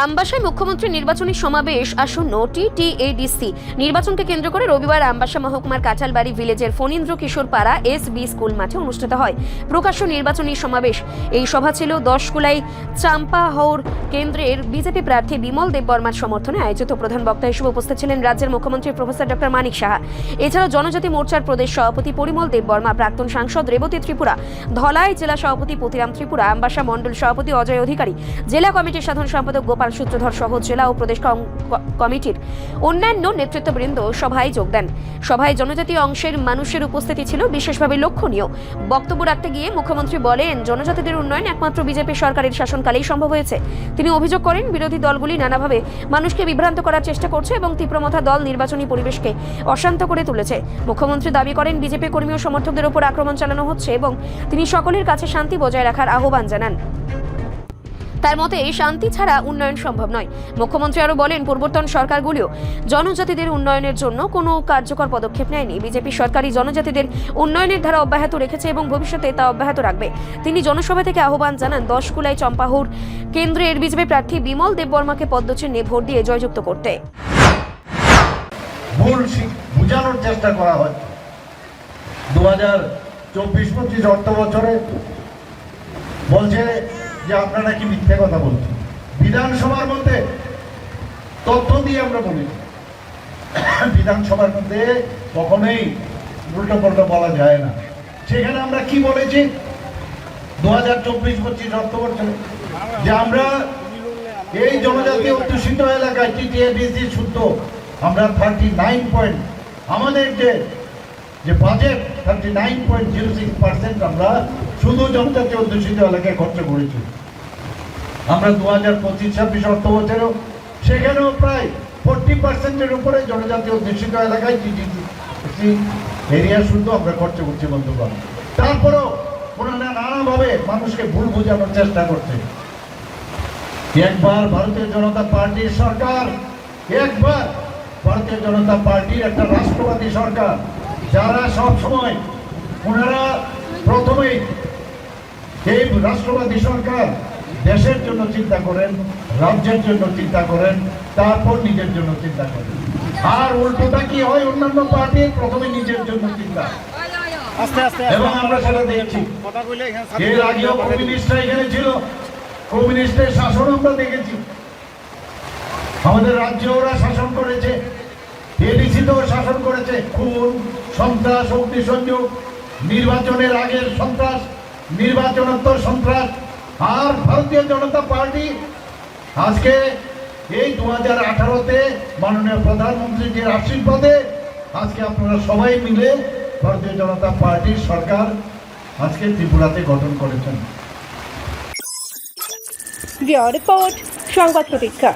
আমবাসায় মুখ্যমন্ত্রী নির্বাচনী সমাবেশ আসন্ন টিটিএডিসি নির্বাচনকে কেন্দ্র করে রবিবার আমবাসা মহকুমার কাঁঠালবাড়ি ভিলেজের ফণীন্দ্র কিশোর পাড়া এসবি স্কুল মাঠে অনুষ্ঠিত হয় প্রকাশ্য নির্বাচনী সমাবেশ। এই সভা ছিল দশকুলাই চাম্পাহাওর কেন্দ্রের বিজেপি প্রার্থী বিমল দেববর্মার সমর্থনে আয়োজিত। প্রধান বক্তা হিসেবে উপস্থিত ছিলেন রাজ্যের মুখ্যমন্ত্রী প্রফেসর ডক্টর মানিক সাহা। এছাড়াও জনজাতি মোর্চার প্রদেশ সভাপতি পরিমল দেববর্মা, প্রাক্তন সাংসদ রেবতী ত্রিপুরা, ধলাই জেলা সভাপতি পতিরাম ত্রিপুরা, আমবাসা মণ্ডল সভাপতি অজয় অধিকারী, জেলা কমিটির সাধারণ সম্পাদক গোপাল সূত্রধর সহ জেলা ও প্রদেশ কমিটির অন্যান্য নেতৃত্ববৃন্দ সভায় যোগ দেন। সভায় জনজাতি অংশের মানুষের উপস্থিতি ছিল বিশেষভাবে লক্ষণীয়। বক্তব্য রাখতে গিয়ে মুখ্যমন্ত্রী বলেন, জনজাতিদের উন্নয়ন একমাত্র বিজেপি সরকারের শাসনকালেই সম্ভব হয়েছে। তিনি অভিযোগ করেন, বিরোধী দলগুলি নানাভাবে মানুষকে বিভ্রান্ত করার চেষ্টা করছে এবং তীব্রমাথা দল নির্বাচনী পরিবেশকে অশান্ত করে তুলেছে। মুখ্যমন্ত্রী দাবি করেন, বিজেপি কর্মী ও সমর্থকদের উপর আক্রমণ চালানো হচ্ছে এবং তিনি সকলের কাছে শান্তি বজায় রাখার আহ্বান জানান। তার মতে এই শান্তি ছাড়া উন্নয়ন সম্ভব নয়। মুখ্যমন্ত্রী আরো বলেন, পূর্বতন সরকারগুলিও জনজাতিদের উন্নয়নের জন্য কোনো কার্যকর পদক্ষেপ নেয়নি। বিজেপি সরকারই জনজাতিদের উন্নয়নের ধারা অব্যাহত রেখেছে এবং ভবিষ্যতে তা অব্যাহত রাখবে। তিনি জনসভা থেকে আহ্বান জানান দশকুলাই চম্পাহুর কেন্দ্রের বিজেপি প্রার্থী বিমল দেববর্মাকে পদ্মচিহ্নে ভোট দিয়ে জয়যুক্ত করতে। ভুল বোঝানোর চেষ্টা করা হয় 2024-25 অর্থ বছরে বলছে যে আপনারা কি মিথ্যে কথা বলছেন। বিধানসভার মধ্যে তথ্য দিয়ে আমরা বলি, বিধানসভার মধ্যে কখনোই উল্টো পাল্টা বলা যায় না। সেখানে আমরা কি বলেছি 2024-25 অর্থ বছরে যে আমরা এই জনজাতি অধ্যুষিত এলাকায় টিটিএডিসি শুদ্ধ আমরা 39 পয়েন্ট, আমাদের যে বাজেট 39.06% আমরা শুধু জনজাতি অধ্যুষিত এলাকায় খরচ করেছি। আমরা 2025-26 অর্থ বছরেও সেখানেও প্রায় 40%-এর উপরে জনজাতি অধ্যুষিত এলাকায় টিটিএডিসি এরিয়া শুদ্ধ আমরা খরচ করছি বন্ধুগণ। তারপরেও ওনারা নানাভাবে মানুষকে ভুল বোঝানোর চেষ্টা করছে। একবার ভারতীয় জনতা পার্টির সরকার, একবার ভারতীয় জনতা পার্টির একটা রাষ্ট্রবাদী সরকার, যারা সব সময় ওনারা প্রথমেই এই রাষ্ট্রবাদী সরকার দেশের জন্য চিন্তা করেন, রাজ্যের জন্য চিন্তা করেন, তারপর নিজের জন্য চিন্তা করেন। আর উল্টোটা কি হয়, অন্যান্য পার্টি প্রথমে নিজের জন্য চিন্তা। এবং আমরা সেটা দেখছি, এর আগেও কমিউনিস্টরা এখানে ছিল, কমিউনিস্টের শাসন আমরা দেখেছি। আমাদের রাজ্যে ওরা শাসন করেছে, এডিসিতেও শাসন করেছে, খুন, সন্ত্রাস, অগ্নিসংযোগ, নির্বাচনের আগের সন্ত্রাস, নির্বাচনোত্তর সন্ত্রাস। আর ভারতীয় জনতা পার্টি আজকে এই 2018-তে মাননীয় প্রধানমন্ত্রীজির আশীর্বাদে আজকে আপনারা সবাই মিলে ভারতীয় জনতা পার্টির সরকার আজকে ত্রিপুরাতে গঠন করেছেন। রিপোর্ট সংবাদ প্রতীক্ষা।